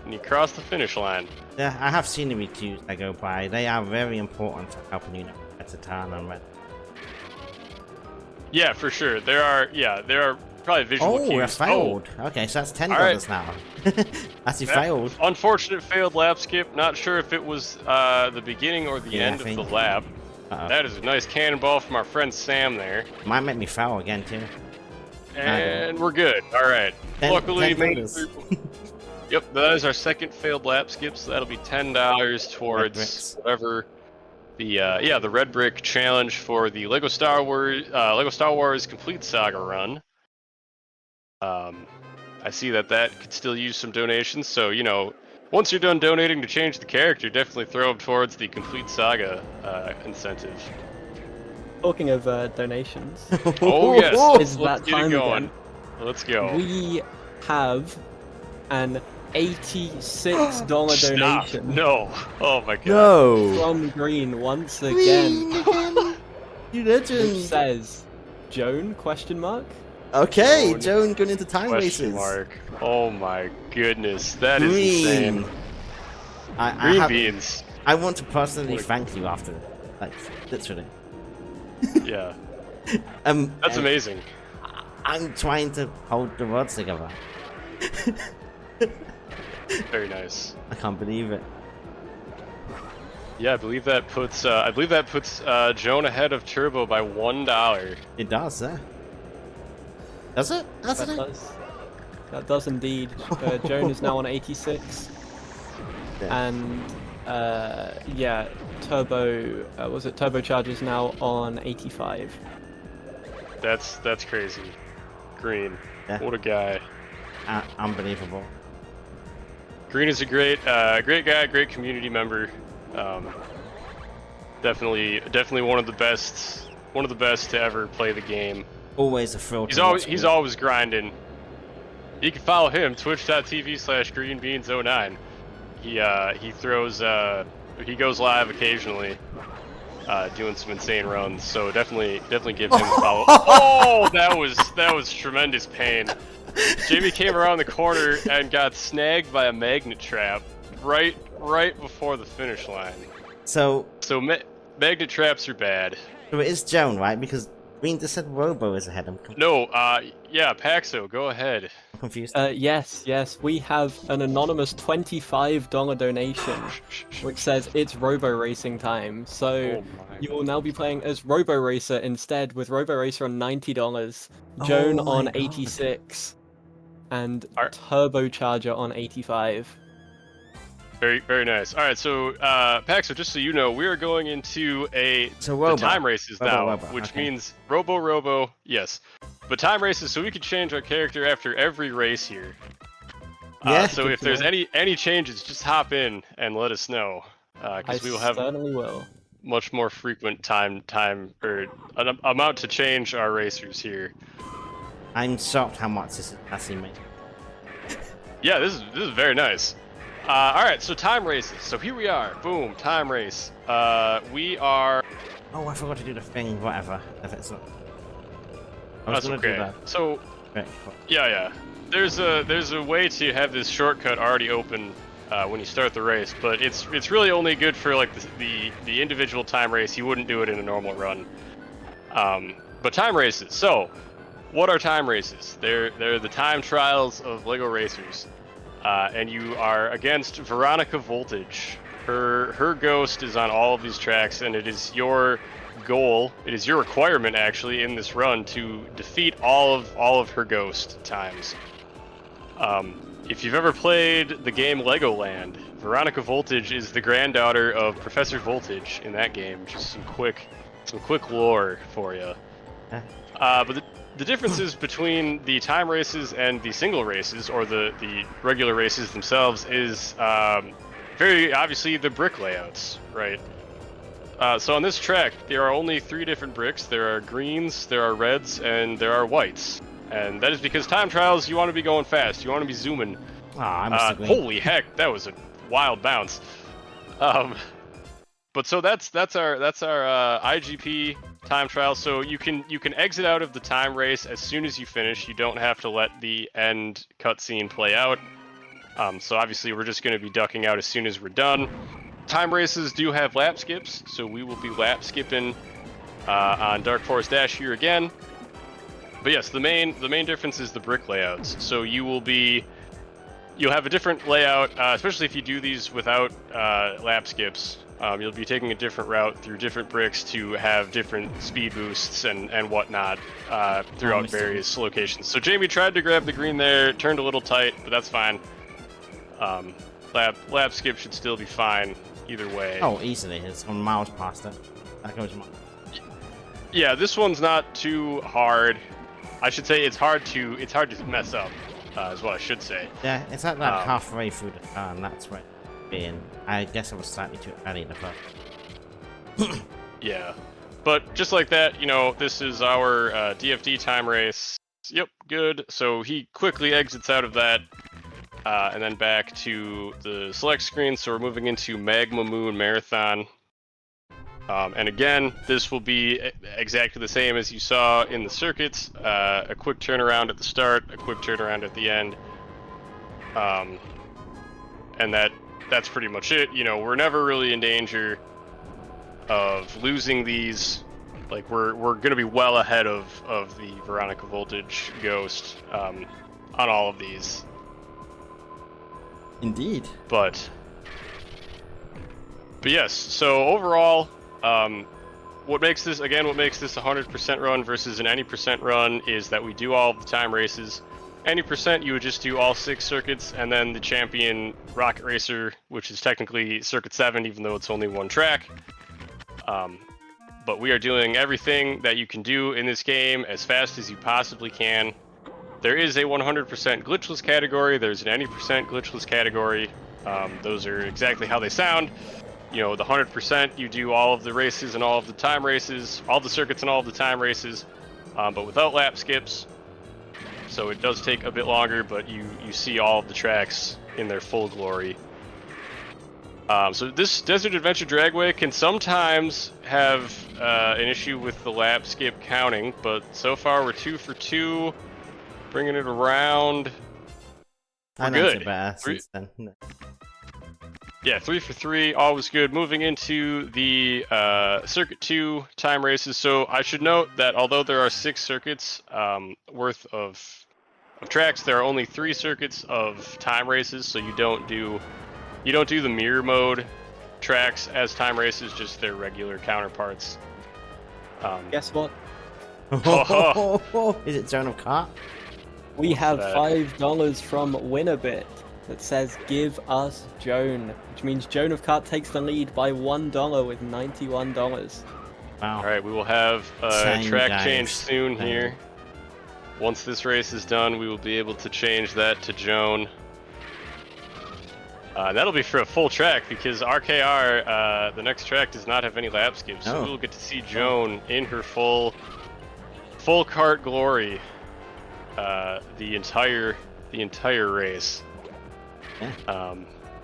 and you cross the finish line. Yeah, I have seen the reviews that go by. They are very important to helping you know where to turn and where. Yeah, for sure. There are probably visual cues. Oh, I failed. Okay, so that's $10 Alright. now. Actually That failed. Unfortunate failed lap skip. Not sure if it was the beginning or the Yeah, end I of the think. lap. Uh-oh. That is a nice cannonball from our friend Sam there. Might make me foul again too. And we're good. All right. Luckily, made it through. Yep, that is our second failed lap skip, so that'll be $10 bricks. towards whatever the red brick challenge for the Lego Star Wars Complete Saga run. I see that could still use some donations, so you know, once you're done donating to change the character, definitely throw them towards the Complete Saga incentive. Talking of donations, Oh yes, It's let's that get it time going. again. Let's go. we have an $86 Stop. donation No. Oh my god. No. from Green once again, You which legend. says Joan ? Okay, Joan. Joan going into time Question races. mark. Oh my goodness, that is Green. insane. Green beans. I want to personally What a- thank you after, like, literally. Yeah, That's that's amazing. I'm trying to hold the rods together. Very nice. I can't believe it. Yeah, I believe that puts Joan ahead of Turbo by $1. It does, Does it? Does That it? does. That does indeed. Joan is now on 86, Yeah. and yeah, Turbo Turbocharge is now on 85. That's crazy. Green. Yeah. What a guy. Unbelievable. Green is a great guy, great community member. Definitely one of the best to ever play the game. Always a thrill. He's always grinding. You can follow him, twitch.tv/greenbeans09. He goes live occasionally, doing some insane runs. So definitely give him a follow. Oh, that was tremendous pain. Jamie came around the corner and got snagged by a magnet trap right before the finish line. So So magnet traps are bad. it is Joan, right? Because Green just said Robo is ahead. I'm No, yeah, Paxo, go ahead. confused. Yes, we have an anonymous $25 donation, which says it's Robo Racing time. So Oh my you will now be playing as Robo Racer instead, with Robo Racer on $90, Oh Joan my on God. 86, and Alright. Turbocharger on 85. Very, very nice. All right, so Paxo, just so you know, we are going into So the Robo. time races now, Robo, which okay. means Robo, yes, but time races. So we can change our character after every race here. Yeah. So good if to there's know. any changes, just hop in and let us know, I because we will have certainly will. much more frequent time or an amount to change our racers here. I'm shocked how much this is actually made. Yeah, this is very nice. All right, so time races. So here we are. Boom, time race. We are. Oh, I forgot to do the thing. Whatever. If it's not. I was That's gonna do okay. that. So Right. yeah. There's a way to have this shortcut already open when you start the race, but it's really only good for like the individual time race. You wouldn't do it in a normal run. But time races. So, what are time races? They're the time trials of LEGO Racers, and you are against Veronica Voltage. Her ghost is on all of these tracks, and it is your goal. It is your requirement actually in this run to defeat all of her ghost times. If you've ever played the game Legoland, Veronica Voltage is the granddaughter of Professor Voltage in that game. Just some quick lore for you. But the differences between the time races and the single races, or the regular races themselves, is very obviously the brick layouts, right? So on this track, there are only 3 different bricks. There are greens, there are reds, and there are whites. And that is because time trials, you want to be going fast. You want to be zooming. Ah, I must agree. Holy heck, that was a wild bounce. But so that's our IGP time trial. So you can exit out of the time race as soon as you finish. You don't have to let the end cutscene play out. So obviously we're just going to be ducking out as soon as we're done. Time races do have lap skips, so we will be lap skipping on Dark Forest Dash here again. But yes, the main difference is the brick layouts. So you'll have a different layout, especially if you do these without lap skips. You'll be taking a different route through different bricks to have different speed boosts and whatnot throughout various locations. So Jamie tried to grab the green there, turned a little tight, but that's fine. Lap skip should still be fine either way. Oh, easily. It's on miles past it. That goes miles. Yeah, this one's not too hard. I should say it's hard to mess up, is what I should say. Yeah, it's like that halfway through the turn. That's where it's being. I guess I was slightly too early in the first. Yeah, but just like that, this is our DFD time race. Yep, good. So he quickly exits out of that, and then back to the select screen. So we're moving into Magma Moon Marathon. And again, this will be exactly the same as you saw in the circuits. A quick turnaround at the start, a quick turnaround at the end. And that's pretty much it. We're never really in danger of losing these. Like, we're going to be well ahead of the Veronica Voltage Ghost on all of these. Indeed. But yes, so overall, what makes this a 100% run versus an any percent run is that we do all of the time races. Any percent, you would just do all 6 circuits, and then the champion Rocket Racer, which is technically Circuit 7, even though it's only 1 track. But we are doing everything that you can do in this game as fast as you possibly can. There is a 100% glitchless category. There's an any percent glitchless category. Those are exactly how they sound. The 100%, you do all of the races and all of the time races, all the circuits and all of the time races, but without lap skips. So it does take a bit longer, but you see all of the tracks in their full glory. So this Desert Adventure Dragway can sometimes have an issue with the lap skip counting, but so far we're 2 for 2, bringing it around. I know it's better since then. Yeah, 3 for 3, always good. Moving into the Circuit 2 time races. So I should note that although there are 6 circuits worth of tracks, there are only 3 circuits of time races. So you don't do the mirror mode tracks as time races, just their regular counterparts. Guess what? Is it Joan of Cart? We What's have that? $5 from Winabit that says give us Joan, which means Joan of Cart takes the lead by $1 with $91. Wow. All right, we will have a Same, track guys. change soon Same. here. Once this race is done, we will be able to change that to Joan. That'll be for a full track because RKR, the next track, does not have any lap skips, so Oh. we will get to see Joan in her full kart glory, the entire race. Yeah.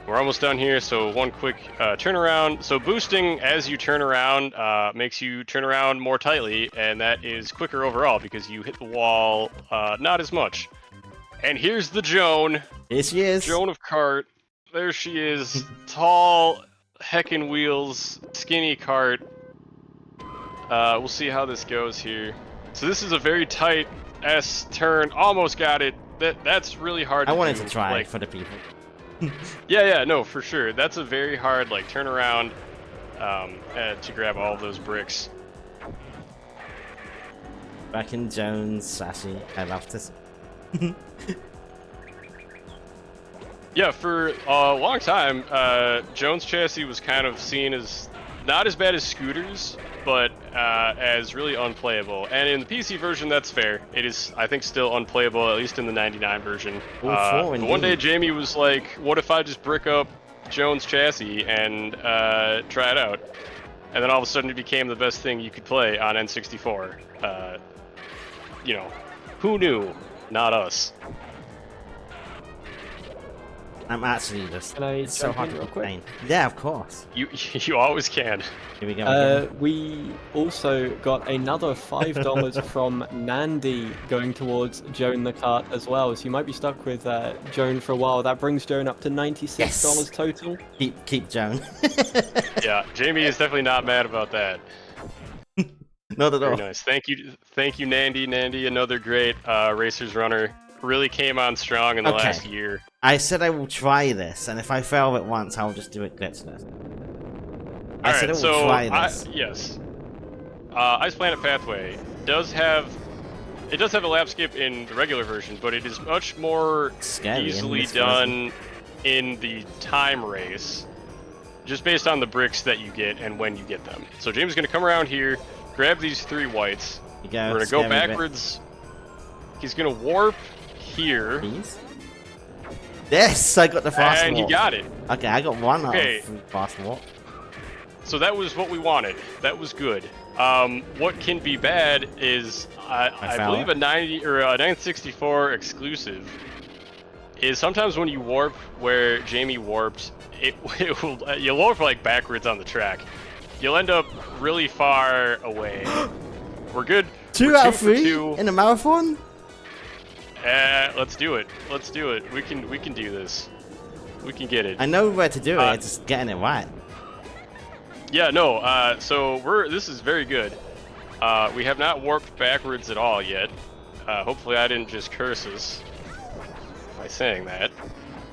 We're almost done here, so one quick turnaround. So boosting as you turn around makes you turn around more tightly, and that is quicker overall because you hit the wall not as much. And here's the Joan. Here she is. Joan of Cart. There she is. Tall, heckin' wheels, skinny cart. We'll see how this goes here. So this is a very tight S turn. Almost got it. That's really hard I to wanted do. to try like, for the people. yeah, no, for sure. That's a very hard like turnaround to grab all of those bricks. Back in Jones, sassy. I love this. Yeah, for a long time, Jones chassis was kind of seen as not as bad as scooters, but as really unplayable. And in the PC version, that's fair. It is, I think, still unplayable, at least in the 99 version. All four, But one day, indeed. Jamie was like, what if I just brick up Jones chassis and try it out? And then all of a sudden, it became the best thing you could play on N64. You know, who knew? Not us. I'm actually just. Can I It's so jump hard in to real quick? explain. Yeah, of course. You always can. Here we go. We also got another $5 from Nandy going towards Joan the Cart as well. So you might be stuck with Joan for a while. That brings Joan up to $96 Yes. total. Keep Joan. Yeah, Jamie is definitely not mad about that. Not at Very all. nice. Thank you, Nandy. Nandy, another great racers runner. Really came on strong in the last year. I said I will try this, and if I fail it once, I'll just do it glitchless. I said I will try this. Yes. Ice Planet Pathway does have a lap skip in the regular version, but it is much more Scary in easily this version. done in the time race, just based on the bricks that you get and when you get them. So James is going to come around here, grab these 3 whites. You go, We're going to go scary bit. backwards. He's going to warp here. Please? Yes, I got the fast And walk. he got it. Okay, I got one Okay. out of fast walk. So that was what we wanted. That was good. What can be bad is I foul believe it. a 90 or a 964 exclusive is sometimes when you warp where Jamie warped, you'll warp like backwards on the track. You'll end up really far away. We're good. 2 We're out of 2 for 3 2. in a marathon? Let's do it. Let's do it. We can do this. We can get it. I know where to do it, Uh, it's just getting it right. Yeah, no, so this is very good. We have not warped backwards at all yet. Hopefully I didn't just curse us by saying that.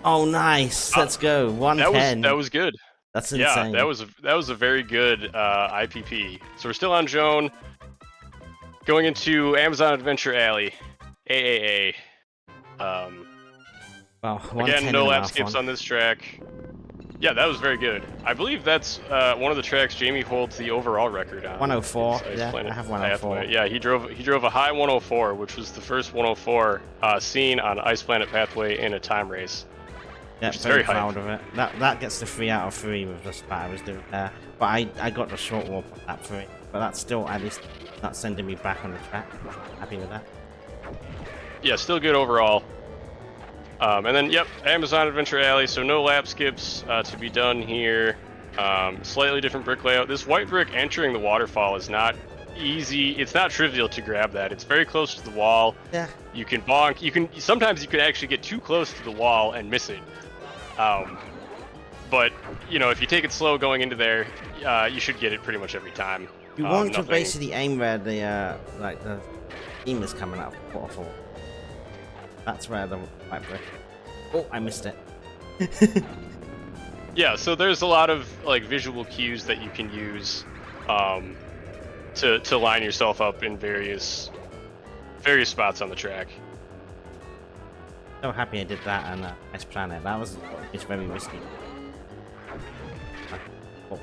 Oh, nice. Let's go. 110. That was good. That's Yeah, insane. that was a very good IPP. So we're still on Joan. Going into Amazon Adventure Alley. AAA. Well, Again, 110 no in a lap marathon. skips on this track. Yeah, that was very good. I believe that's one of the tracks Jamie holds the overall record on. 104. Ice Yeah, Planet I have 104. Pathway. Yeah, he drove a high 104, which was the first 104 seen on Ice Planet Pathway in a time race. Yeah, which is very very hype. proud of it. That gets the 3 out of 3 with the spat I was doing there. But I got the short warp on that 3. But that's still at least not sending me back on the track. Happy with that. Yeah, still good overall. And then, yep, Amazon Adventure Alley, so no lap skips to be done here. Slightly different brick layout. This white brick entering the waterfall is not easy. It's not trivial to grab that. It's very close to the wall. Yeah. You can bonk. Sometimes you can actually get too close to the wall and miss it. But but you know, if you take it slow going into there, you should get it pretty much every time. You want to nothing- basically aim where the like the beam is coming up waterfall. That's where the white brick. Oh, I missed it. Yeah, so there's a lot of like visual cues that you can use to line yourself up in various spots on the track. So happy I did that on Ice Planet. That was it's very risky. Oh,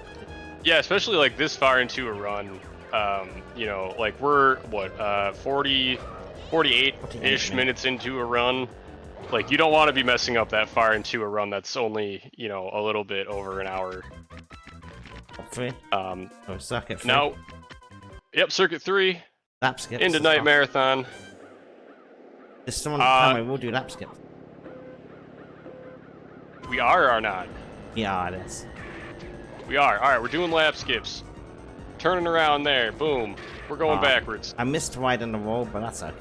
Yeah, especially like this far into a run. You know, like we're what 48-ish minutes into a run. Like you don't want to be messing up that far into a run that's only, you know, a little bit over an hour. free. Oh, circuit 3. Now, yep, circuit 3 Lap skips. into as night well. marathon. There's someone tell me we'll do lap skips. We are or not? Yeah, it is. We are. All right, we're doing lap skips. Turning around there. Boom. We're going backwards. I missed wide on the wall, but that's okay.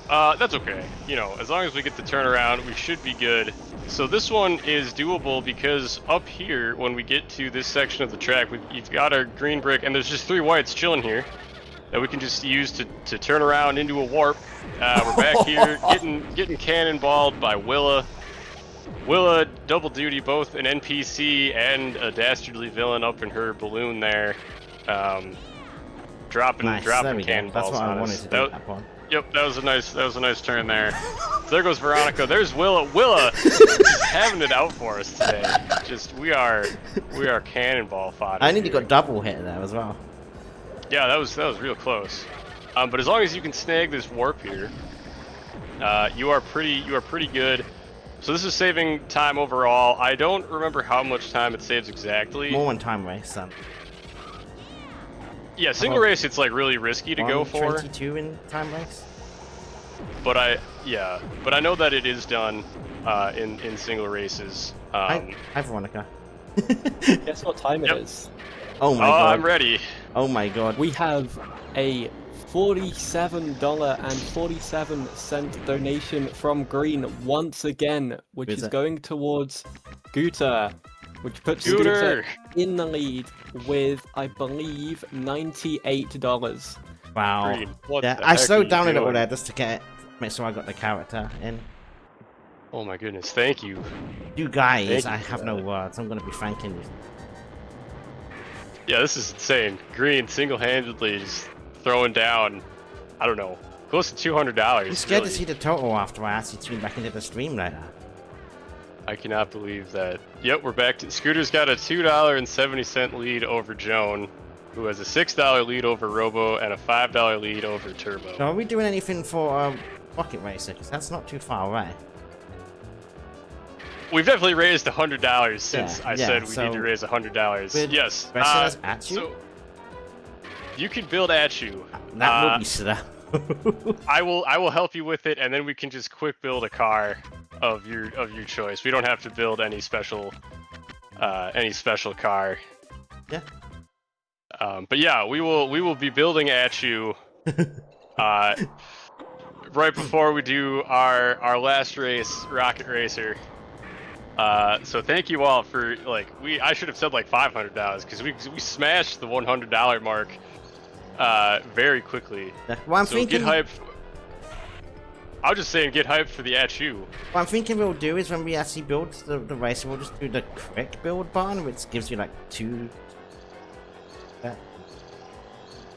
That's okay. You know, as long as we get the turnaround, we should be good. So this one is doable because up here, when we get to this section of the track, you've got our green brick, and there's just 3 whites chilling here that we can just use to turn around into a warp. We're back here getting cannonballed by Willa. Willa, double duty, both an NPC and a dastardly villain up in her balloon there. Dropping Nice. There we go. cannonballs That's what on I wanted us. to do. That one. Yep, that was a nice turn there. So there goes Veronica. There's Willa. Willa is having it out for us today. Just we are cannonball fodder. I nearly here. got double hit there as well. Yeah, that was real close. But as long as you can snag this warp here, you are pretty good. So this is saving time overall. I don't remember how much time it saves exactly. More one time race, son. Yeah, single race it's like really risky to go for. 22 in time race. But I know that it is done in single races. Hi, Veronica. Guess what time it is? Oh my god. I'm ready. Oh my god. We have a $47.47 donation from Green once again, which Who's is that? going towards Gooter, which puts Gooter Gooter in the lead with, I believe, $98. Wow. Green, what Yeah, the I heck slowed are you down a little doing? there just to make sure I got the character in. Oh my goodness, thank you. You guys, Thank you I for have no that. words. I'm gonna be thanking you. Yeah, this is insane. Green single-handedly just throwing down, I don't know, close to $200. I'm scared really. to see the total after I actually tune back into the stream later. I cannot believe that. Yep, we're back to Scooter's got a $2.70 lead over Joan, who has a $6 lead over Robo and a $5 lead over Turbo. So are we doing anything for Rocket Racer? Because that's not too far away. We've definitely raised $100 since I yeah, said we so need to raise $100. with Yes. wrestlers at you? So you can build at you. That will be slow. I will help you with it, and then we can just quick build a car of your choice. We don't have to build any special car. Yeah. But yeah, we will be building at you right before we do our last race, Rocket Racer. So thank you all for I should have said like $500 because we smashed the $100 mark very quickly. Well, I'm So thinking. get hyped. I was just saying, get hyped for the at you. What I'm thinking we'll do is when we actually build the racer, we'll just do the quick build button, which gives you like 2.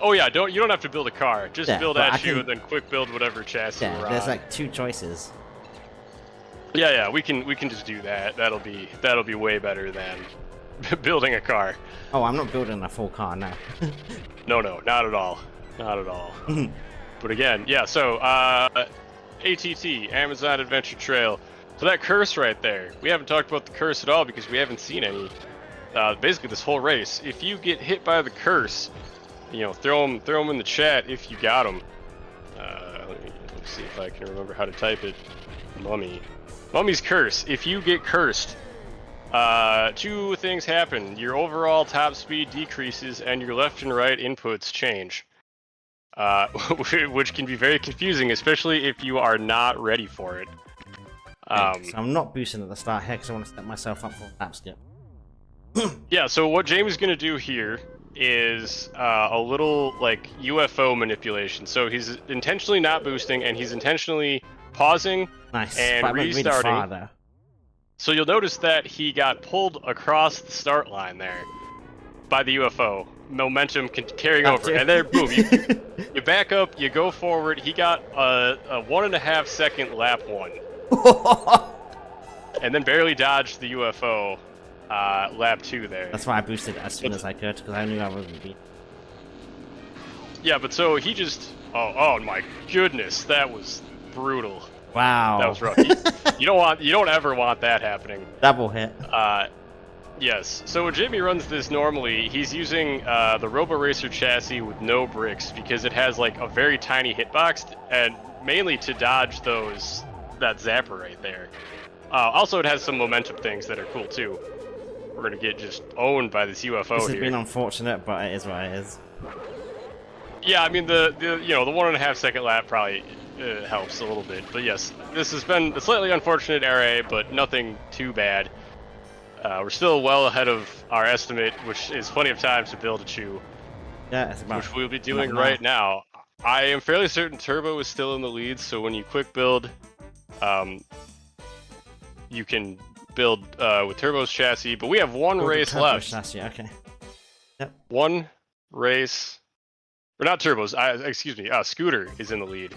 Oh yeah, you don't have to build a car. Just Yeah, build but I at you can- and then quick build whatever chassis Yeah, we're there's on. like 2 choices. Yeah, we can just do that. That'll be way better than building a car. Oh, I'm not building a full car now. No, not at all. Not at all. But again, yeah, so ATT, Amazon Adventure Trail. So that curse right there, we haven't talked about the curse at all because we haven't seen any. Basically this whole race. If you get hit by the curse, throw them in the chat if you got them. Let me see if I can remember how to type it. Mummy's curse. If you get cursed, 2 things happen. Your overall top speed decreases and your left and right inputs change. Which can be very confusing, especially if you are not ready for it. So I'm not boosting at the start here because I want to set myself up for a lap skip. Yeah, so what Jamie's gonna do here is a little like UFO manipulation. So he's intentionally not boosting, and he's intentionally pausing Nice, and but I went really restarting. far there. So you'll notice that he got pulled across the start line there by the UFO. Momentum carrying over, and then boom, you back up, you go forward. He got a 1.5 second lap 1, and then barely dodged the UFO lap 2 there. That's why I boosted as soon as I could because I knew I wasn't beat. Yeah, but so he just oh my goodness, that was brutal. Wow, That was rough. You don't ever want that happening. Double hit. Yes. So when Jamie runs this normally, he's using the Robo Racer chassis with no bricks because it has like a very tiny hitbox, and mainly to dodge that zapper right there. Also, it has some momentum things that are cool too. We're gonna get just owned by this UFO This has here. been unfortunate, but it is what it is. Yeah, I mean the 1.5 second lap probably helps a little bit, but yes, this has been a slightly unfortunate RA, but nothing too bad. We're still well ahead of our estimate, which is plenty of time to build a chew. Yeah, it's about. Which we'll be doing right now. I am fairly certain Turbo is still in the lead, so when you quick build, you can build with Turbo's chassis. But we have one race left. Chassis, okay. Yep. One race, or not Turbo's. Excuse me. Scooter is in the lead.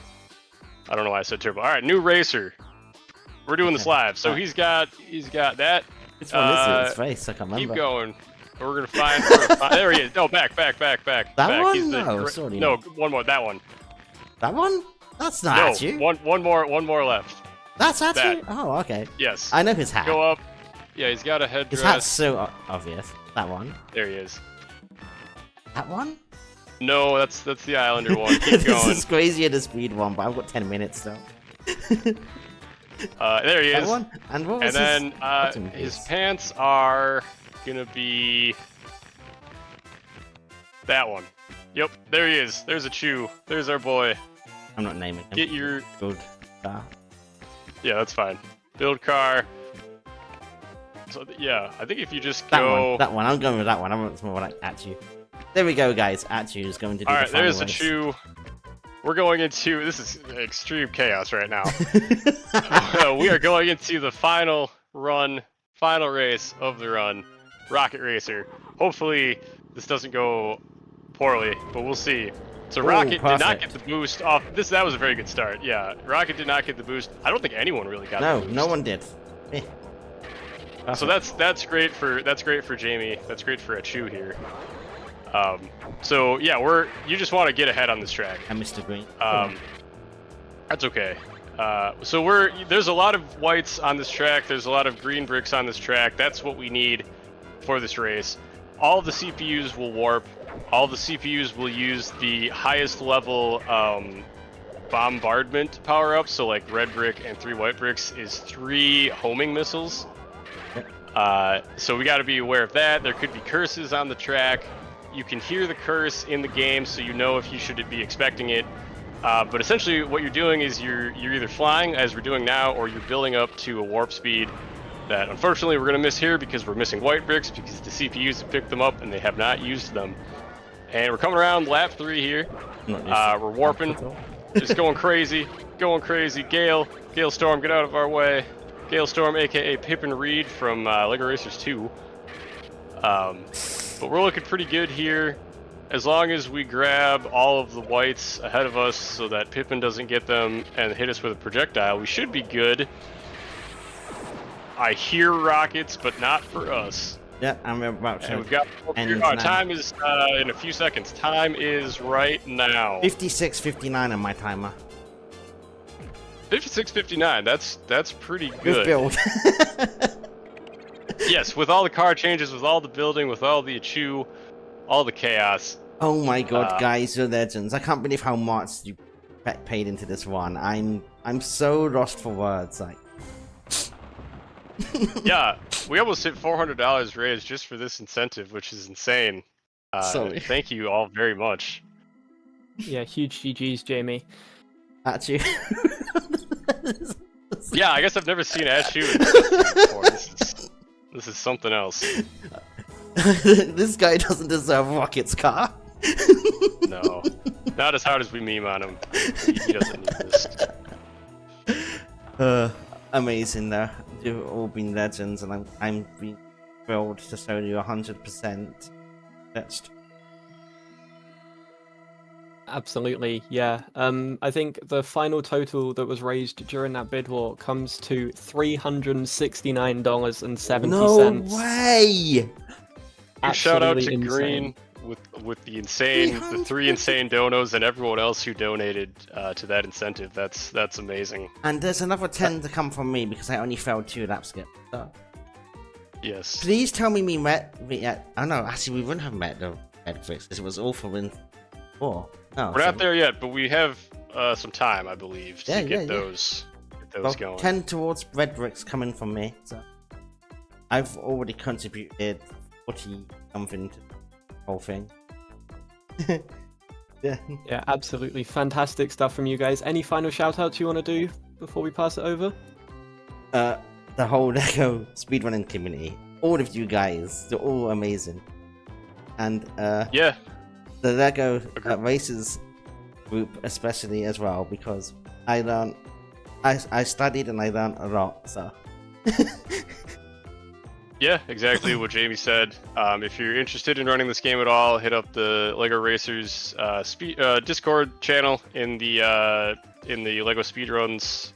I don't know why I said Turbo. All right, new racer. We're doing this live. So he's got that. Which one is it? His face, I can't remember. Keep going. We're gonna find. There he is. No, back. That back. one? He's No, sorry. No, one more. That one. That one? That's not No, at you. one more left. That's at that. you? Oh, okay. Yes. I know his hat. Go up. Yeah, he's got a headdress. His hat's so obvious. That one. There he is. That one? No, that's the Islander one. Keep This going. is crazier the speed one, but I've got 10 minutes still. There he That is. one? And what was And his then his pants are gonna be that one. Yep, there he is. There's a chew. There's our boy. I'm not naming him. Get your Good car. Yeah, that's fine. Build car. So yeah, I think if you just That go. one. That one. I'm going with that one. I want more like at you. There we go, guys. At you is going to do All the right, final there's the race. chew. We're going into this is extreme chaos right now. We are going into the final race of the run, Rocket Racer. Hopefully this doesn't go poorly, but we'll see. So Ooh, Rocket did not perfect. get the boost off this. That was a very good start. Yeah, Rocket did not get the boost. I don't think anyone really got the boost. No one did. Eh. So that's great for Jamie. That's great for a chew here. So yeah, you just want to get ahead on this track. And Mr. Green. That's okay. So there's a lot of whites on this track. There's a lot of green bricks on this track. That's what we need for this race. All of the CPUs will warp. All of the CPUs will use the highest level bombardment power up. So like red brick and 3 white bricks is 3 homing missiles. So we got to be aware of that. There could be curses on the track. You can hear the curse in the game, so you know if you should be expecting it. But essentially, what you're doing is you're either flying, as we're doing now, or you're building up to a warp speed that, unfortunately, we're going to miss here because we're missing white bricks because the CPUs have picked them up and they have not used them. And we're coming around lap 3 here. We're warping, just going crazy. Gale Storm, get out of our way. Gale Storm, aka Pippin Reed from LEGO Racers 2. But we're looking pretty good here. As long as we grab all of the whites ahead of us so that Pippin doesn't get them and hit us with a projectile, we should be good. I hear rockets, but not for us. Yeah, I'm about to. And we've got time is in a few seconds. Time is right now. 56:59 on my timer. 56:59. That's pretty Good good. build. Yes, with all the car changes, with all the building, with all the chew, all the chaos. Oh my god, guys, you're legends. I can't believe how much you paid into this one. I'm so lost for words. Like, Yeah, we almost hit $400 raised just for this incentive, which is insane. Sorry. Thank you all very much. Yeah, huge GG's, Jamie. at you. Yeah, I guess I've never seen Ash shoot in this game before. This is something else. This guy doesn't deserve Rocket's car. No, not as hard as we meme on him. He doesn't need this. Amazing though. You've all been legends, and I'm really thrilled to show you 100%. That's Absolutely, yeah. I think the final total that was raised during that bid war comes to $369.70. no way. Shout out to Absolutely Green with the 3 insane donos and everyone else who donated to that incentive. That's amazing. And there's another 10 to come from me because I only failed 2 lap skip. So. Yes. Please tell me we met. Oh no, actually we wouldn't have met the red bricks because it was all for win 4. No, We're not there yet, but we have some time, I believe, to get those going. 10 towards red bricks coming from me. So I've already contributed 40 something to the whole thing. Yeah. Yeah, absolutely fantastic stuff from you guys. Any final shout outs you want to do before we pass it over? The whole LEGO speedrunning community, all of you guys, they're all amazing. And yeah, the LEGO Racers group especially as well, because I studied and I learned a lot, so. Yeah, exactly what Jamie said. If you're interested in running this game at all, hit up the LEGO Racers Discord channel in the LEGO Speedruns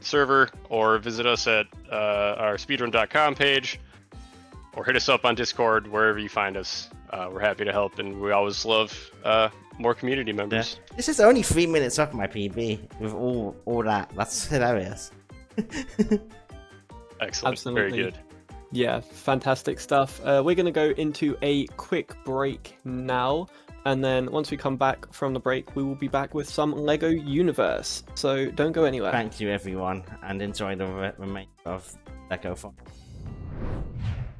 server, or visit us at our speedrun.com page, or hit us up on Discord wherever you find us. We're happy to help, and we always love more community members. Yeah. This is only 3 minutes off my PB with all that. That's hilarious. Excellent. Absolutely. Very good. Yeah, fantastic stuff. We're going to go into a quick break now, and then once we come back from the break, we will be back with some LEGO Universe. So don't go anywhere. Thank you everyone, and enjoy the remainder of LEGOthon.